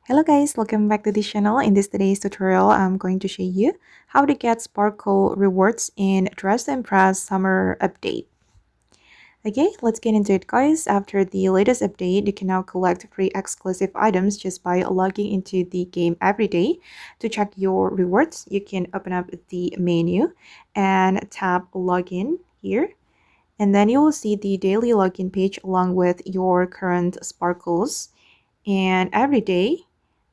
Hello guys, welcome back to this channel. In today's tutorial, I'm going to show you how to get sparkle rewards in Dress to Impress Summer update. Okay, let's get into it guys. After the latest update, you can now collect free exclusive items just by logging into the game every day. To check your rewards, you can open up the menu and tap login here. And then you will see the daily login page along with your current sparkles. And every day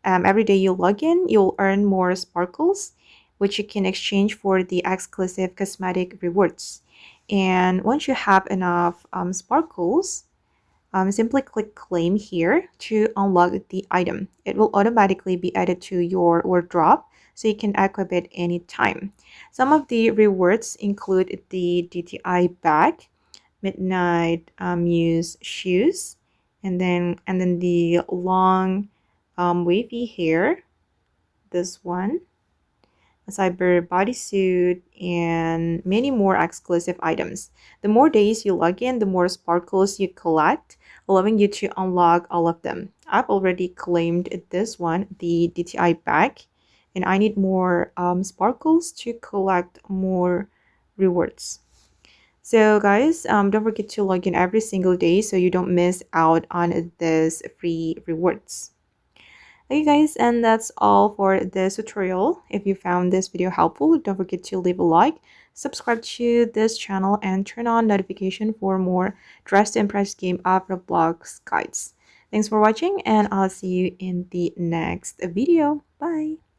you log in, you'll earn more sparkles, which you can exchange for the exclusive cosmetic rewards. And once you have enough sparkles, simply click claim here to unlock the item. It will automatically be added to your wardrobe so you can equip it anytime. Some of the rewards include the DTI bag, midnight muse shoes, and then the long wavy hair, this one, a cyber bodysuit, and many more exclusive items. The more days you log in, the more sparkles you collect, allowing you to unlock all of them. I've already claimed this one, the DTI bag, and I need more sparkles to collect more rewards. So guys, don't forget to log in every single day so you don't miss out on this free rewards. Okay guys, and that's all for this tutorial. If you found this video helpful, don't forget to leave a like, subscribe to this channel, and turn on notification for more Dress to Impress game of Roblox guides. Thanks for watching, and I'll see you in the next video. Bye!